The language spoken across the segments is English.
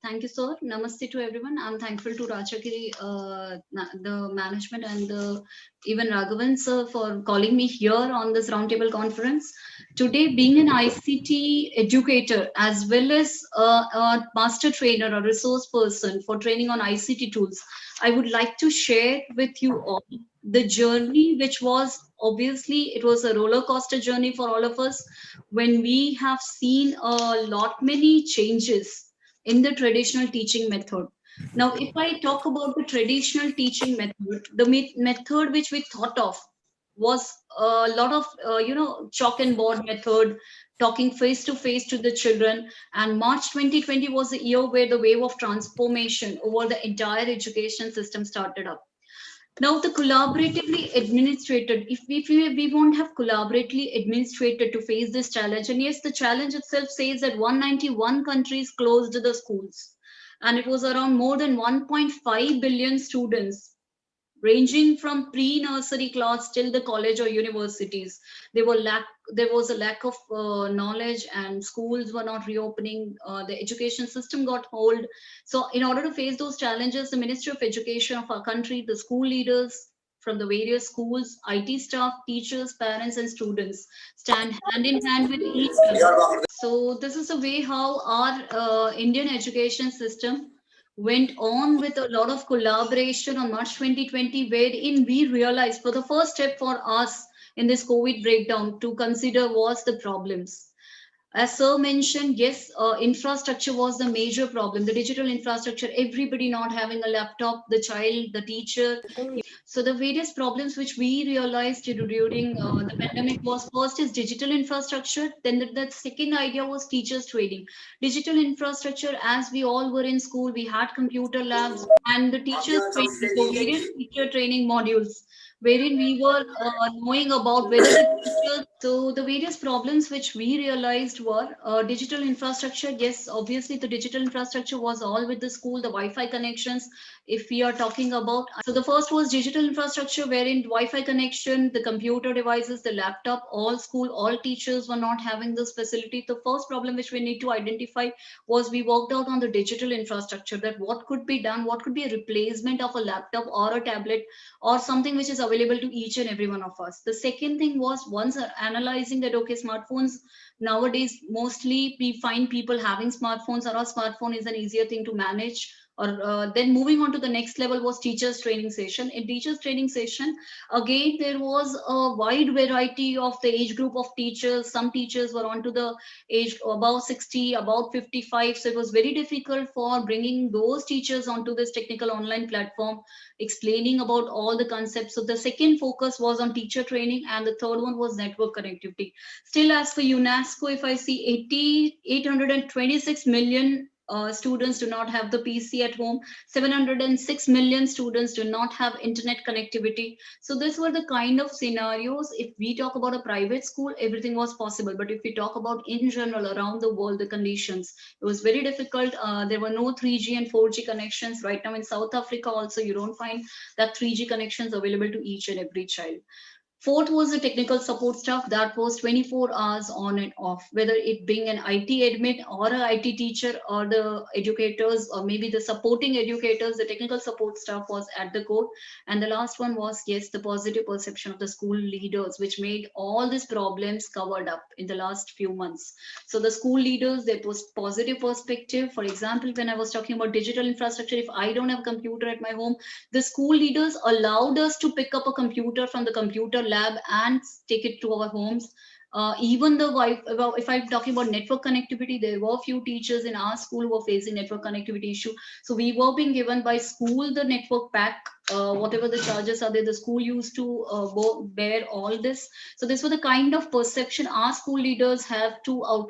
Thank you, sir. Namaste to everyone. I'm thankful to Rachakiri, the management, and even Raghavan, sir, for calling me here on this roundtable conference. Today, being an ICT educator as well as a master trainer or resource person for training on ICT tools, I would like to share with you all the journey, which was obviously it was a roller coaster journey for all of us when we have seen a lot many changes in the traditional teaching method. Now, if I talk about the traditional teaching method, the method which we thought of was a lot of, chalk and board method, talking face to face to the children. And March 2020 was the year where the wave of transformation over the entire education system started up. Now, the collaboratively administrated, if we won't have collaboratively administrated to face this challenge, and yes, the challenge itself says that 191 countries closed the schools, and it was around more than 1.5 billion students ranging from pre-nursery class till the college or universities. There was a lack of knowledge, and schools were not reopening. The education system got hold. So in order to face those challenges, the Ministry of Education of our country, the school leaders from the various schools, IT staff, teachers, parents, and students stand hand in hand with each other. So this is the way how our Indian education system went on with a lot of collaboration on March 2020, wherein we realized for the first step for us in this COVID breakdown to consider was the problems. As Sir mentioned, yes, infrastructure was the major problem. The digital infrastructure, everybody not having a laptop, the child, the teacher. So the various problems which we realized during the pandemic was first is digital infrastructure. Then the second idea was teachers training. Digital infrastructure, as we all were in school, we had computer labs and the teachers training. So various teacher training modules wherein we were knowing about whether the teachers. So the various problems which we realized were digital infrastructure. Yes, obviously the digital infrastructure was all with the school, the Wi-Fi connections. If we are talking about, so the first was digital infrastructure, wherein Wi-Fi connection, the computer devices, the laptop, all school, all teachers were not having this facility. The first problem which we need to identify was we worked out on the digital infrastructure, that what could be done, what could be a replacement of a laptop or a tablet or something which is available to each and every one of us. The second thing was once analyzing that okay, smartphones nowadays mostly we find people having smartphones, or a smartphone is an easier thing to manage. Or then moving on to the next level was teachers training session. In teachers training session, again there was a wide variety of the age group of teachers. Some teachers were on to the age above 60, about 55, so it was very difficult for bringing those teachers onto this technical online platform, explaining about all the concepts. So the second focus was on teacher training, and the third one was network connectivity. Still, as for UNESCO, if I see 826 million students do not have the PC at home, 706 million students do not have internet connectivity. So these were the kind of scenarios. If we talk about a private school, everything was possible. But if we talk about in general around the world, the conditions, it was very difficult. There were no 3G and 4G connections. Right now in South Africa also, you don't find that 3G connections available to each and every child. Fourth was the technical support staff that was 24 hours on and off, whether it being an IT admin or an IT teacher or the educators or maybe the supporting educators, the technical support staff was at the core. And the last one was, yes, the positive perception of the school leaders, which made all these problems covered up in the last few months. So the school leaders, there was positive perspective. For example, when I was talking about digital infrastructure, if I don't have a computer at my home, the school leaders allowed us to pick up a computer from the computer lab and take it to our homes. Even the if I'm talking about network connectivity, there were few teachers in our school who were facing network connectivity issue. So we were being given by school the network pack. Whatever the charges are there, the school used to bear all this. So this was the kind of perception our school leaders have to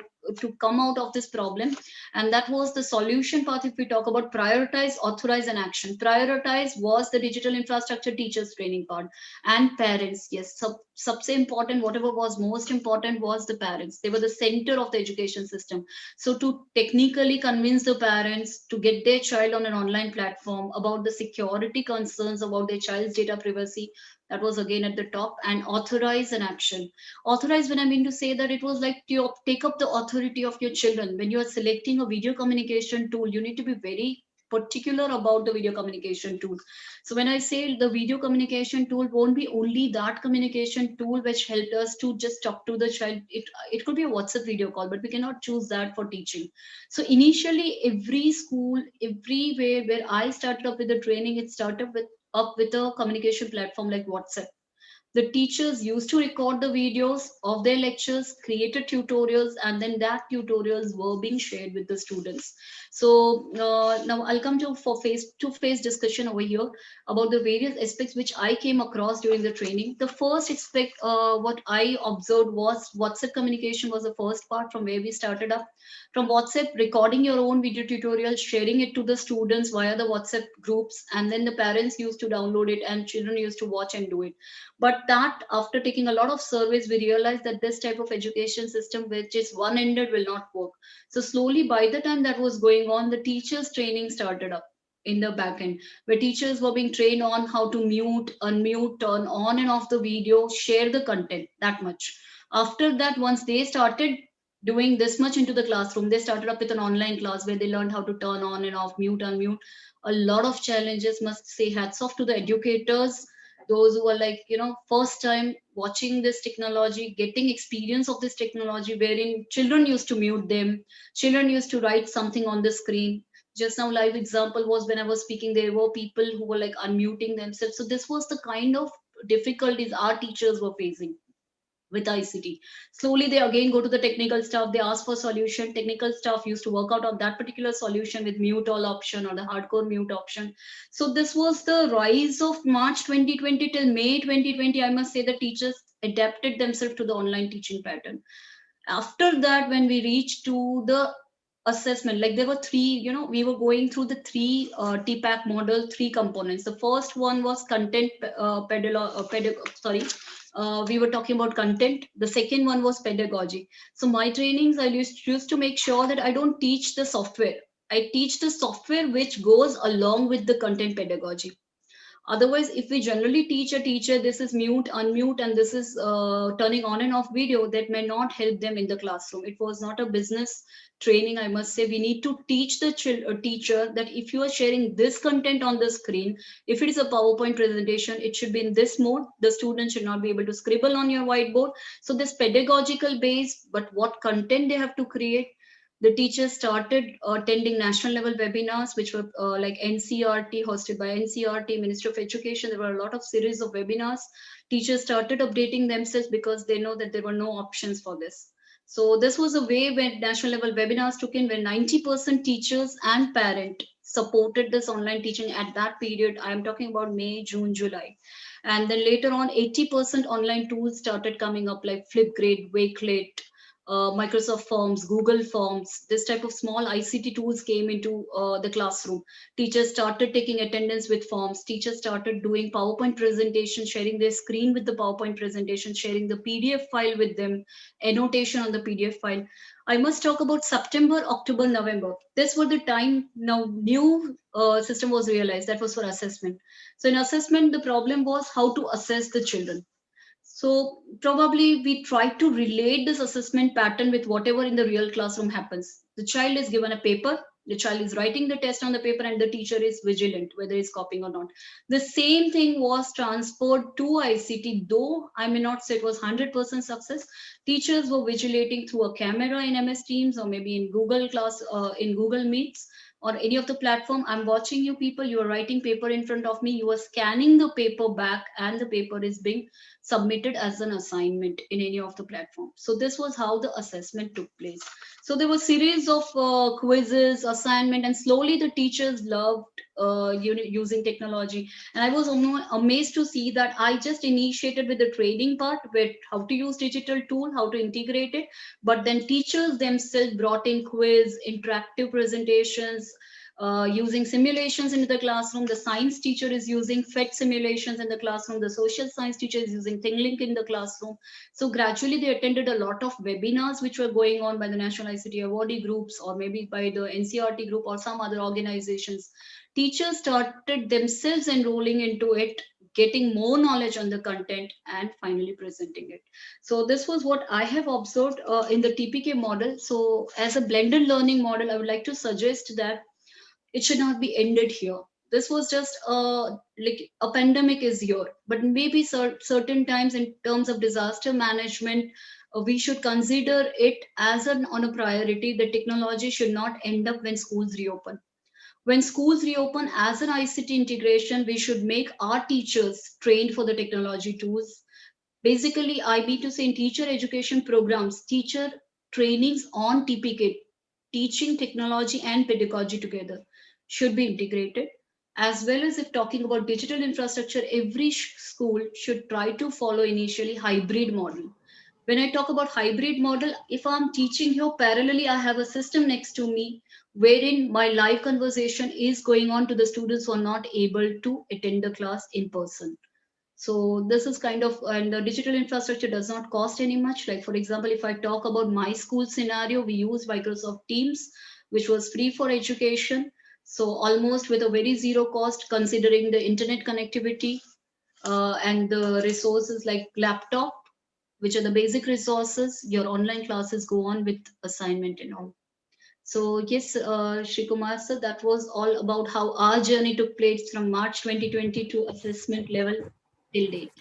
come out of this problem. And that was the solution path. If we talk about prioritize, authorize, and action, prioritize was the digital infrastructure teachers training part. And parents, yes, सबसे important, whatever was most important was the parents. They were the center of the education system. So to technically convince the parents to get their child on an online platform about the security concerns about their child's data privacy, That was again at the top. And authorize an action. Authorize, when I mean to say that, it was like you take up the authority of your children. When you are selecting a video communication tool, you need to be very particular about the video communication tool. So when I say the video communication tool won't be only that communication tool which helped us to just talk to the child. It could be a WhatsApp video call, but we cannot choose that for teaching. So initially, every school, everywhere where I started up with the training, it started with a communication platform like WhatsApp. The teachers used to record the videos of their lectures, created tutorials, and then that tutorials were being shared with the students. So now I'll come to for face-to-face discussion over here about the various aspects which I came across during the training. The first aspect, what I observed was WhatsApp communication was the first part from where we started up. From WhatsApp, recording your own video tutorial, sharing it to the students via the WhatsApp groups, and then the parents used to download it and children used to watch and do it. But that, after taking a lot of surveys, we realized that this type of education system which is one ended will not work. So slowly, by the time that was going on, the teachers training started up in the back end, where teachers were being trained on how to mute, unmute, turn on and off the video, share the content, that much. After that, once they started doing this much into the classroom, they started up with an online class where they learned how to turn on and off, mute, unmute. A lot of challenges, must say hats off to the educators, those who are like, first time watching this technology, getting experience of this technology, wherein children used to mute them, children used to write something on the screen. Just now live example was when I was speaking, there were people who were like unmuting themselves. So this was the kind of difficulties our teachers were facing with ICT. Slowly, they again go to the technical stuff. They ask for solution. Technical stuff used to work out on that particular solution with mute all option or the hardcore mute option. So this was the rise of March 2020 till May 2020. I must say the teachers adapted themselves to the online teaching pattern. After that, when we reached to the assessment, like there were three, we were going through the three TPAC model, three components. The first one was content we were talking about content. The second one was pedagogy. So my trainings, I used to make sure that I don't teach the software. I teach the software which goes along with the content pedagogy. Otherwise, if we generally teach a teacher, this is mute, unmute, and this is turning on and off video, that may not help them in the classroom. It was not a business training, I must say. We need to teach the teacher that if you are sharing this content on the screen, if it is a PowerPoint presentation, it should be in this mode. The student should not be able to scribble on your whiteboard. So this pedagogical base, but what content they have to create, the teachers started attending national level webinars, which were like NCRT, hosted by NCRT, Ministry of Education. There were a lot of series of webinars. Teachers started updating themselves because they know that there were no options for this. So this was a way when national level webinars took in, where 90% teachers and parent supported this online teaching at that period. I am talking about May, June, July. And then later on, 80% online tools started coming up, like Flipgrid, Wakelet, Microsoft Forms, Google Forms. This type of small ICT tools came into the classroom. Teachers started taking attendance with forms. Teachers started doing PowerPoint presentation, sharing their screen with the PowerPoint presentation, sharing the PDF file with them, annotation on the PDF file. I must talk about September, October, November. This were the time now new system was realized. That was for assessment. So in assessment, the problem was how to assess the children. So probably we try to relate this assessment pattern with whatever in the real classroom happens. The child is given a paper, the child is writing the test on the paper, and the teacher is vigilant whether he's copying or not. The same thing was transferred to ICT, though I may not say it was 100% success. Teachers were vigilating through a camera in MS Teams or maybe in Google Meets or any of the platform. I'm watching you people, you are writing paper in front of me, you are scanning the paper back, and the paper is being submitted as an assignment in any of the platforms. So this was how the assessment took place. So there were series of quizzes, assignment, and slowly the teachers loved using technology. And I was amazed to see that I just initiated with the training part, with how to use digital tool, how to integrate it. But then teachers themselves brought in quiz, interactive presentations, using simulations into the classroom. The science teacher is using PhET simulations in the classroom. The social science teacher is using ThingLink in the classroom. So gradually they attended a lot of webinars which were going on by the National ICT Awardee groups or maybe by the NCRT group or some other organizations. Teachers started themselves enrolling into it, getting more knowledge on the content, and finally presenting it. So this was what I have observed in the TPK model. So as a blended learning model, I would like to suggest that it should not be ended here. This was just like a pandemic is here, but maybe certain times in terms of disaster management, we should consider it as an on a priority. The technology should not end up when schools reopen. When schools reopen, as an ICT integration, we should make our teachers trained for the technology tools. Basically, I mean to say, in teacher education programs, teacher trainings on TPK, teaching technology and pedagogy together, should be integrated. As well as if talking about digital infrastructure, every school should try to follow initially hybrid model. When I talk about hybrid model, if I'm teaching here parallelly, I have a system next to me wherein my live conversation is going on to the students who are not able to attend the class in person. So this is kind of, and the digital infrastructure does not cost any much. Like for example, if I talk about my school scenario, we use Microsoft Teams, which was free for education. So almost with a very zero cost, considering the internet connectivity and the resources like laptop, which are the basic resources, your online classes go on with assignment and all. So yes, Shri Kumar sir, that was all about how our journey took place from March 2020 to assessment level till date.